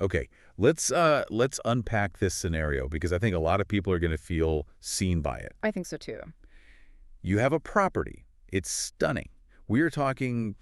Okay, let's unpack this scenario because I think a lot of people are going to feel seen by it. I think so too. You have a property. It's stunning. We're talking,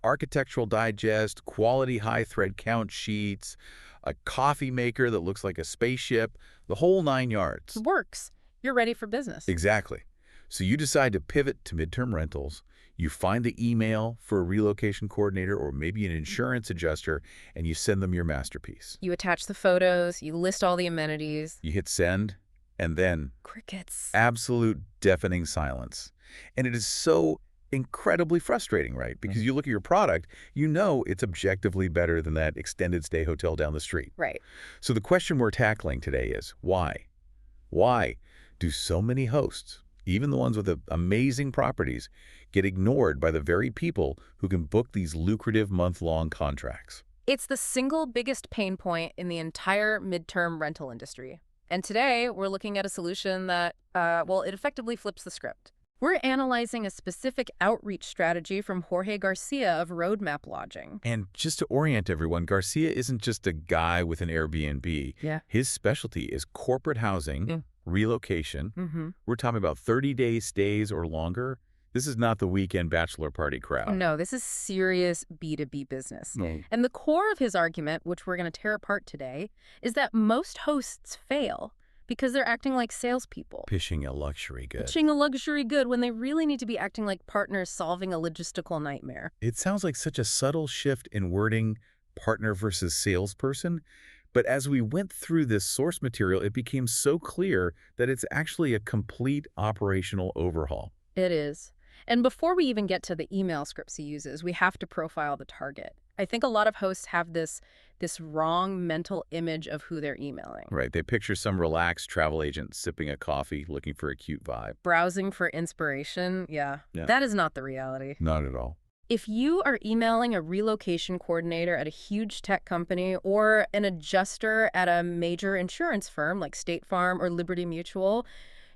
architectural digest, quality high thread count sheets, a coffee maker that looks like a spaceship, the whole 9 yards. Works. You're ready for business. Exactly. So you decide to pivot to midterm rentals. You find the email for a relocation coordinator or maybe an insurance adjuster, and you send them your masterpiece. You attach the photos, you list all the amenities. You hit send, and then Crickets. absolute deafening silence. And it is so incredibly frustrating, right? Because you look at your product, you know it's objectively better than that extended stay hotel down the street. Right. So the question we're tackling today is why? Why do so many hosts, even the ones with the amazing properties, get ignored by the very people who can book these lucrative month-long contracts? It's the single biggest pain point in the entire midterm rental industry. And today, we're looking at a solution that, it effectively flips the script. We're analyzing a specific outreach strategy from Jorge Garcia of Roadmap Lodging. And just to orient everyone, Garcia isn't just a guy with an Airbnb. Yeah. His specialty is corporate housing, relocation. Mm-hmm. We're talking about 30-day stays or longer. This is not the weekend bachelor party crowd. No, this is serious B2B business. No. And the core of his argument, which we're going to tear apart today, is that most hosts fail because they're acting like salespeople. Pitching a luxury good. Pitching a luxury good when they really need to be acting like partners solving a logistical nightmare. It sounds like such a subtle shift in wording, partner versus salesperson. But as we went through this source material, it became so clear that it's actually a complete operational overhaul. It is. And before we even get to the email scripts he uses, we have to profile the target. I think a lot of hosts have this wrong mental image of who they're emailing. Right. They picture some relaxed travel agent sipping a coffee, looking for a cute vibe. Browsing for inspiration, yeah. That is not the reality. Not at all. If you are emailing a relocation coordinator at a huge tech company or an adjuster at a major insurance firm like State Farm or Liberty Mutual,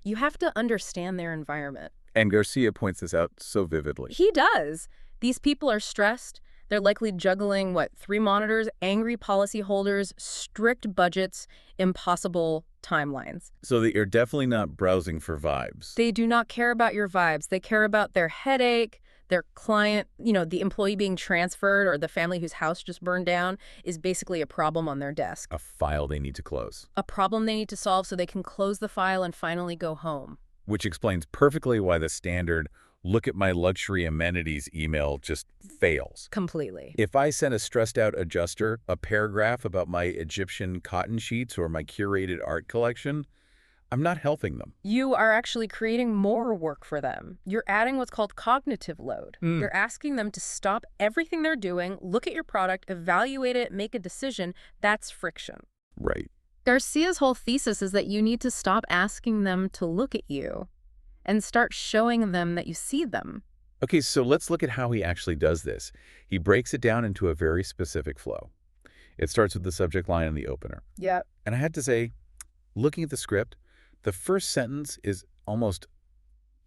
you have to understand their environment. And Garcia points this out so vividly. He does. These people are stressed. They're likely juggling, 3 monitors, angry policyholders, strict budgets, impossible timelines. So they are definitely not browsing for vibes. They do not care about your vibes. They care about their headache, their client, the employee being transferred or the family whose house just burned down is basically a problem on their desk. A file they need to close. A problem they need to solve so they can close the file and finally go home. Which explains perfectly why the standard look at my luxury amenities email just fails. Completely. If I send a stressed out adjuster a paragraph about my Egyptian cotton sheets or my curated art collection, I'm not helping them. You are actually creating more work for them. You're adding what's called cognitive load. You're asking them to stop everything they're doing, look at your product, evaluate it, make a decision. That's friction. Right. Garcia's whole thesis is that you need to stop asking them to look at you and start showing them that you see them. Okay, so let's look at how he actually does this. He breaks it down into a very specific flow. It starts with the subject line in the opener. Yep. And I had to say, looking at the script, the first sentence is almost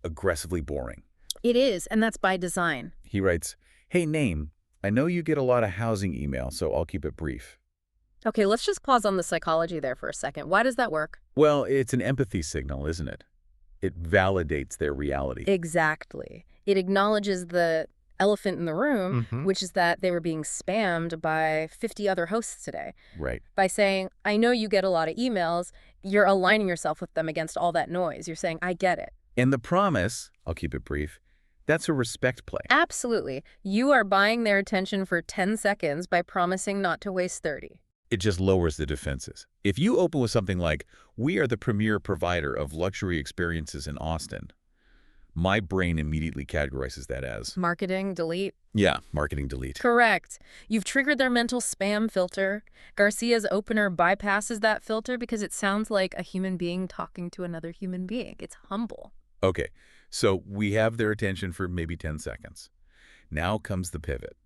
aggressively boring. It is, and that's by design. He writes, "Hey, Name, I know you get a lot of housing email, so I'll keep it brief." Okay, let's just pause on the psychology there for a second. Why does that work? Well, it's an empathy signal, isn't it? It validates their reality. Exactly. It acknowledges the elephant in the room, which is that they were being spammed by 50 other hosts today. Right. By saying, I know you get a lot of emails, you're aligning yourself with them against all that noise. You're saying, I get it. And the promise, I'll keep it brief, that's a respect play. Absolutely. You are buying their attention for 10 seconds by promising not to waste 30. It just lowers the defenses. If you open with something like, "We are the premier provider of luxury experiences in Austin," my brain immediately categorizes that as Marketing, delete. Yeah, marketing delete. Correct. You've triggered their mental spam filter. Garcia's opener bypasses that filter because it sounds like a human being talking to another human being. It's humble. Okay, so we have their attention for maybe 10 seconds. Now comes the pivot.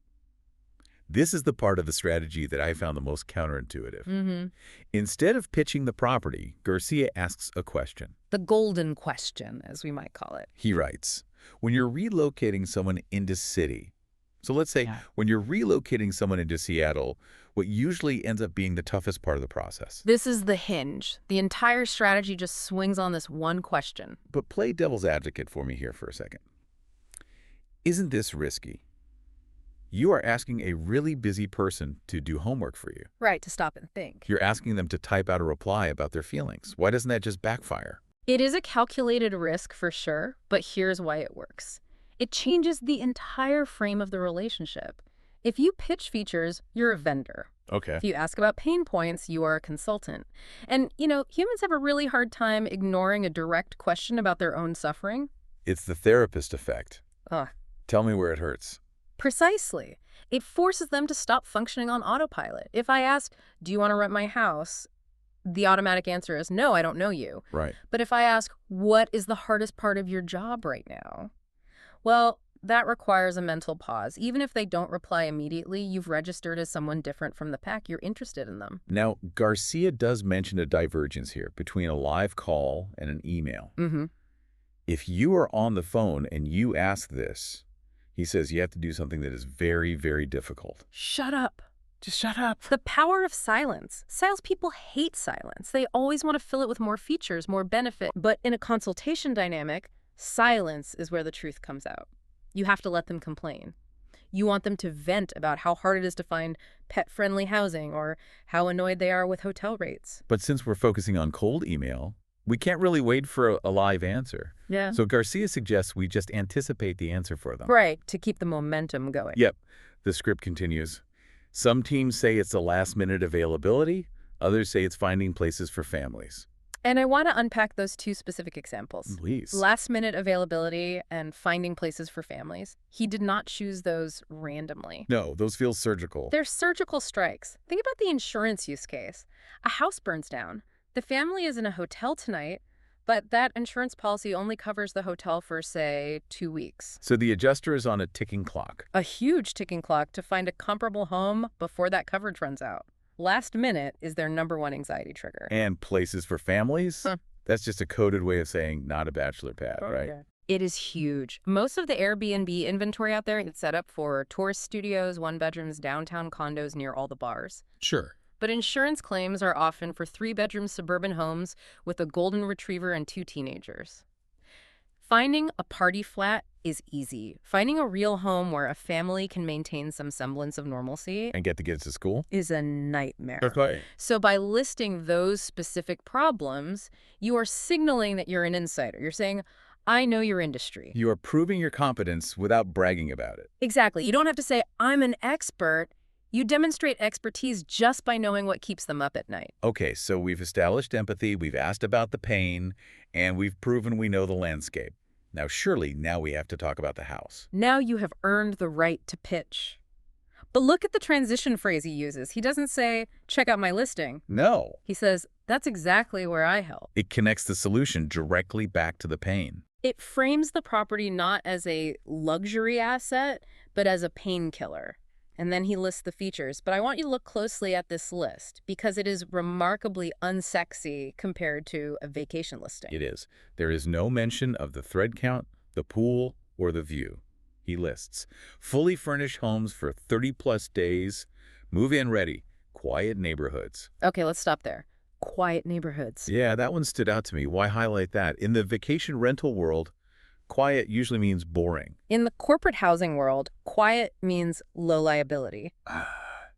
This is the part of the strategy that I found the most counterintuitive. Instead of pitching the property, Garcia asks a question. The golden question, as we might call it. He writes, when you're relocating someone into city, so let's say when you're relocating someone into Seattle, what usually ends up being the toughest part of the process. This is the hinge. The entire strategy just swings on this one question. But play devil's advocate for me here for a second. Isn't this risky? You are asking a really busy person to do homework for you. Right, to stop and think. You're asking them to type out a reply about their feelings. Why doesn't that just backfire? It is a calculated risk for sure, but here's why it works. It changes the entire frame of the relationship. If you pitch features, you're a vendor. Okay. If you ask about pain points, you are a consultant. And, humans have a really hard time ignoring a direct question about their own suffering. It's the therapist effect. Ugh. Tell me where it hurts. Precisely. It forces them to stop functioning on autopilot. If I ask, do you want to rent my house? The automatic answer is, no, I don't know you. Right. But if I ask, what is the hardest part of your job right now? Well, that requires a mental pause. Even if they don't reply immediately, you've registered as someone different from the pack. You're interested in them. Now, Garcia does mention a divergence here between a live call and an email. Mm-hmm. If you are on the phone and you ask this, he says you have to do something that is very, very difficult. Shut up. Just shut up. The power of silence. Salespeople hate silence. They always want to fill it with more features, more benefit. But in a consultation dynamic, silence is where the truth comes out. You have to let them complain. You want them to vent about how hard it is to find pet-friendly housing or how annoyed they are with hotel rates. But since we're focusing on cold email, we can't really wait for a live answer. Yeah. So Garcia suggests we just anticipate the answer for them. Right, to keep the momentum going. Yep. The script continues. Some teams say it's the last-minute availability. Others say it's finding places for families. And I want to unpack those two specific examples. Please. Last-minute availability and finding places for families. He did not choose those randomly. No, those feel surgical. They're surgical strikes. Think about the insurance use case. A house burns down. The family is in a hotel tonight, but that insurance policy only covers the hotel for, say, 2 weeks. So the adjuster is on a ticking clock. A huge ticking clock to find a comparable home before that coverage runs out. Last minute is their #1 anxiety trigger. And places for families? Huh. That's just a coded way of saying not a bachelor pad, right? Okay. It is huge. Most of the Airbnb inventory out there is set up for tourist studios, one-bedrooms, downtown condos near all the bars. Sure. But insurance claims are often for 3-bedroom suburban homes with a golden retriever and 2 teenagers. Finding a party flat is easy. Finding a real home where a family can maintain some semblance of normalcy And get the kids to school? is a nightmare. Okay. So by listing those specific problems, you are signaling that you're an insider. You're saying, I know your industry. You are proving your competence without bragging about it. Exactly. You don't have to say, I'm an expert. You demonstrate expertise just by knowing what keeps them up at night. Okay, so we've established empathy, we've asked about the pain, and we've proven we know the landscape. Now, surely, now we have to talk about the house. Now you have earned the right to pitch. But look at the transition phrase he uses. He doesn't say, check out my listing. No. He says, that's exactly where I help. It connects the solution directly back to the pain. It frames the property not as a luxury asset, but as a painkiller. And then he lists the features. But I want you to look closely at this list because it is remarkably unsexy compared to a vacation listing. It is. There is no mention of the thread count, the pool, or the view. He lists fully furnished homes for 30-plus days, move-in ready, quiet neighborhoods. Okay, let's stop there. Quiet neighborhoods. Yeah, that one stood out to me. Why highlight that? In the vacation rental world, quiet usually means boring. In the corporate housing world, quiet means low liability.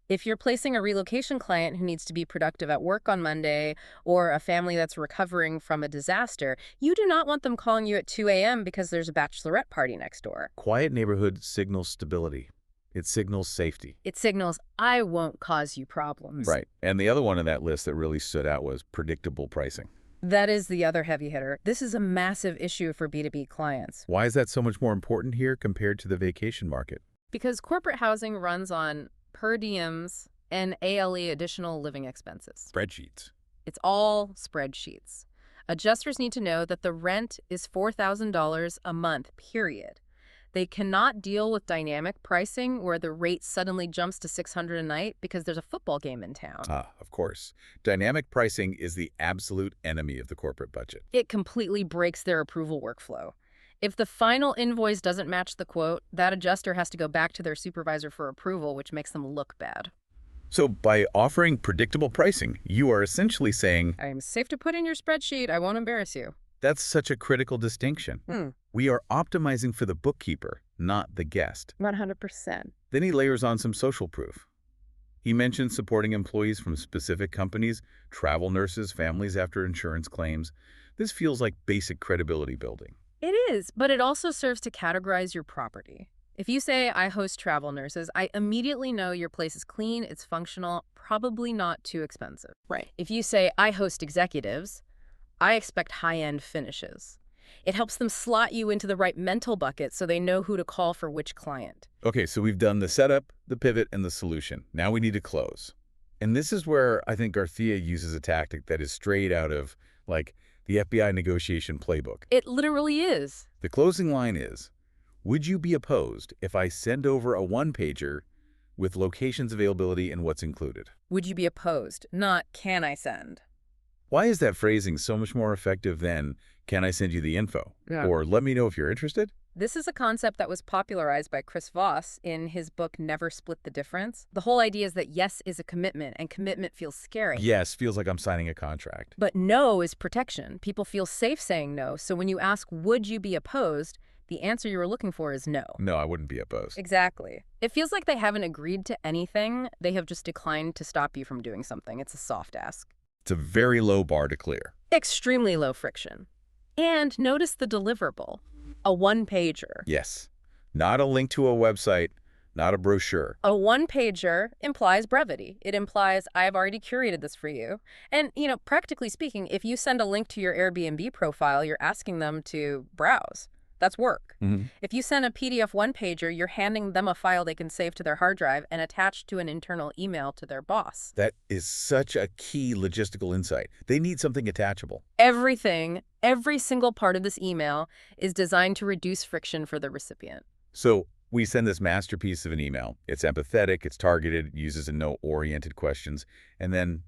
If you're placing a relocation client who needs to be productive at work on Monday or a family that's recovering from a disaster, you do not want them calling you at 2 a.m. because there's a bachelorette party next door. Quiet neighborhood signals stability. It signals safety. It signals, I won't cause you problems. Right. And the other one on that list that really stood out was predictable pricing. That is the other heavy hitter. This is a massive issue for B2B clients. Why is that so much more important here compared to the vacation market? Because corporate housing runs on per diems and ALE, additional living expenses. Spreadsheets. It's all spreadsheets. Adjusters need to know that the rent is $4,000 a month, period. They cannot deal with dynamic pricing where the rate suddenly jumps to $600 a night because there's a football game in town. Of course. Dynamic pricing is the absolute enemy of the corporate budget. It completely breaks their approval workflow. If the final invoice doesn't match the quote, that adjuster has to go back to their supervisor for approval, which makes them look bad. So by offering predictable pricing, you are essentially saying, I'm safe to put in your spreadsheet. I won't embarrass you. that's such a critical distinction. We are optimizing for the bookkeeper, not the guest. 100%. Then he layers on some social proof. He mentions supporting employees from specific companies, travel nurses, families after insurance claims. This feels like basic credibility building. It is, but it also serves to categorize your property. If you say, I host travel nurses, I immediately know your place is clean, it's functional, probably not too expensive. Right. If you say, I host executives, I expect high-end finishes. It helps them slot you into the right mental bucket so they know who to call for which client. Okay, so we've done the setup, the pivot, and the solution. Now we need to close. And this is where I think Garcia uses a tactic that is straight out of, like, the FBI negotiation playbook. It literally is. The closing line is, would you be opposed if I send over a one-pager with locations, availability, and what's included? Would you be opposed? Not, can I send? Why is that phrasing so much more effective than, can I send you the info? Yeah. Or let me know if you're interested? This is a concept that was popularized by Chris Voss in his book Never Split the Difference. The whole idea is that yes is a commitment, and commitment feels scary. Yes, feels like I'm signing a contract. But no is protection. People feel safe saying no, so when you ask, would you be opposed, the answer you were looking for is no. No, I wouldn't be opposed. Exactly. It feels like they haven't agreed to anything. They have just declined to stop you from doing something. It's a soft ask. It's a very low bar to clear. Extremely low friction. And notice the deliverable. A one-pager. Yes. Not a link to a website, not a brochure. A one-pager implies brevity. It implies, I've already curated this for you. And, practically speaking, if you send a link to your Airbnb profile, you're asking them to browse. That's work. If you send a PDF one-pager, you're handing them a file they can save to their hard drive and attach to an internal email to their boss. That is such a key logistical insight. They need something attachable. Everything, every single part of this email is designed to reduce friction for the recipient. So we send this masterpiece of an email. It's empathetic, it's targeted, uses a no-oriented questions, and then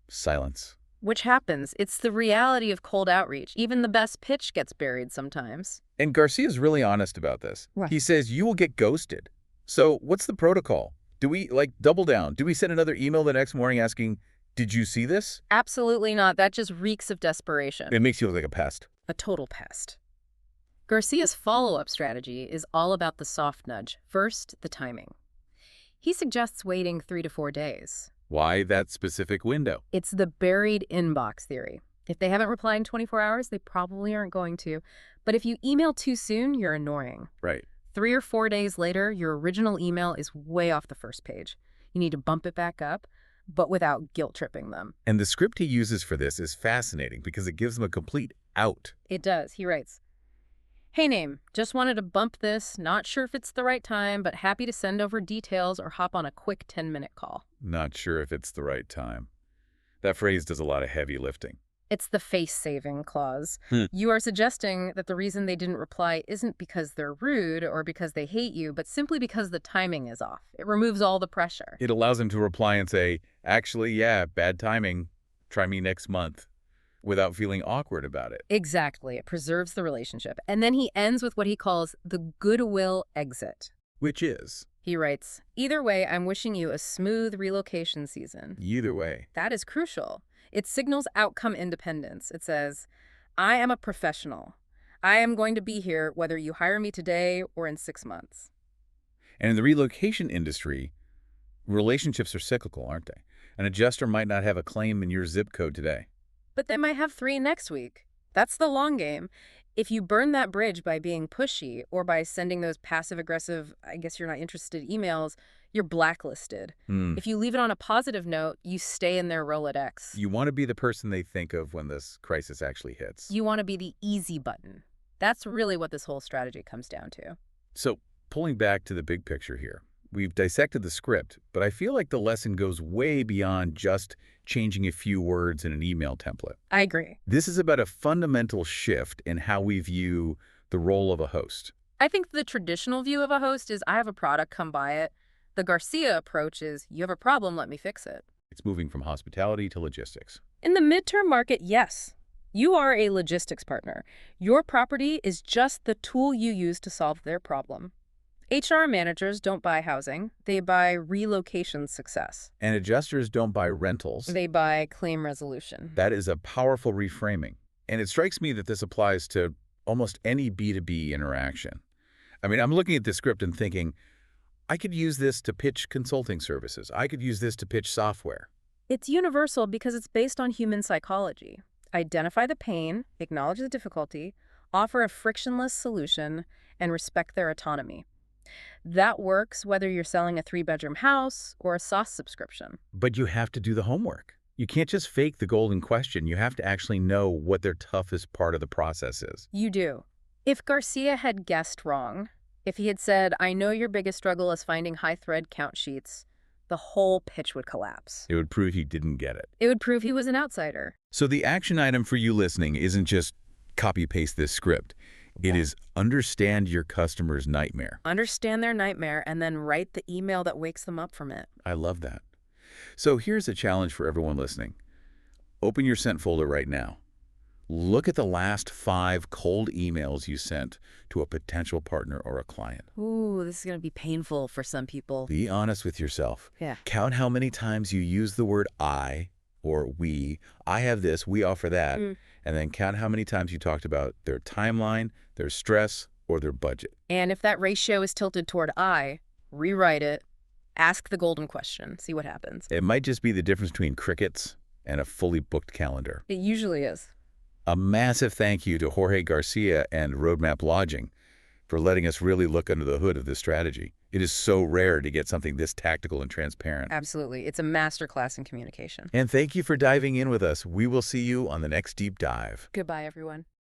silence. Which happens. It's the reality of cold outreach. Even the best pitch gets buried sometimes. And Garcia's really honest about this. Right. He says, you will get ghosted. So what's the protocol? Do we, double down? Do we send another email the next morning asking, did you see this? Absolutely not. That just reeks of desperation. It makes you look like a pest. A total pest. Garcia's follow-up strategy is all about the soft nudge. First, the timing. He suggests waiting 3 to 4 days. Why that specific window? It's the buried inbox theory. If they haven't replied in 24 hours, they probably aren't going to. But if you email too soon, you're annoying. Right. 3 or 4 days later, your original email is way off the first page. You need to bump it back up, but without guilt-tripping them. And the script he uses for this is fascinating because it gives them a complete out. It does. He writes, hey, name, just wanted to bump this. Not sure if it's the right time, but happy to send over details or hop on a quick 10-minute call. Not sure if it's the right time. That phrase does a lot of heavy lifting. It's the face-saving clause. You are suggesting that the reason they didn't reply isn't because they're rude or because they hate you, but simply because the timing is off. It removes all the pressure. It allows him to reply and say, actually, yeah, bad timing. Try me next month, without feeling awkward about it. Exactly. It preserves the relationship. And then he ends with what he calls the goodwill exit. Which is? He writes, either way, I'm wishing you a smooth relocation season. Either way. That is crucial. It signals outcome independence. It says, I am a professional. I am going to be here whether you hire me today or in 6 months. And in the relocation industry, relationships are cyclical, aren't they? An adjuster might not have a claim in your zip code today. But they might have 3 next week. That's the long game. If you burn that bridge by being pushy or by sending those passive-aggressive, I guess you're not interested emails, you're blacklisted. If you leave it on a positive note, you stay in their Rolodex. You want to be the person they think of when this crisis actually hits. You want to be the easy button. That's really what this whole strategy comes down to. So, pulling back to the big picture here, we've dissected the script, but I feel like the lesson goes way beyond just changing a few words in an email template. I agree. This is about a fundamental shift in how we view the role of a host. I think the traditional view of a host is, I have a product, come buy it. The Garcia approach is, you have a problem, let me fix it. It's moving from hospitality to logistics. In the midterm market, yes. You are a logistics partner. Your property is just the tool you use to solve their problem. HR managers don't buy housing. They buy relocation success. And adjusters don't buy rentals. They buy claim resolution. That is a powerful reframing. And it strikes me that this applies to almost any B2B interaction. I mean, I'm looking at this script and thinking, I could use this to pitch consulting services. I could use this to pitch software. It's universal because it's based on human psychology. Identify the pain, acknowledge the difficulty, offer a frictionless solution, and respect their autonomy. That works whether you're selling a 3-bedroom house or a SaaS subscription. But you have to do the homework. You can't just fake the golden question. You have to actually know what their toughest part of the process is. You do. If Garcia had guessed wrong, if he had said, I know your biggest struggle is finding high thread count sheets, the whole pitch would collapse. It would prove he didn't get it. It would prove he was an outsider. So the action item for you listening isn't just copy-paste this script. It is understand your customer's nightmare. Understand their nightmare and then write the email that wakes them up from it. I love that. So here's a challenge for everyone listening. Open your sent folder right now. Look at the last 5 cold emails you sent to a potential partner or a client. Ooh, this is going to be painful for some people. Be honest with yourself. Yeah. Count how many times you use the word I or we. I have this, we offer that. And then count how many times you talked about their timeline, their stress, or their budget. And if that ratio is tilted toward I, rewrite it, ask the golden question, see what happens. It might just be the difference between crickets and a fully booked calendar. It usually is. A massive thank you to Jorge Garcia and Roadmap Lodging for letting us really look under the hood of this strategy. It is so rare to get something this tactical and transparent. Absolutely. It's a masterclass in communication. And thank you for diving in with us. We will see you on the next deep dive. Goodbye, everyone.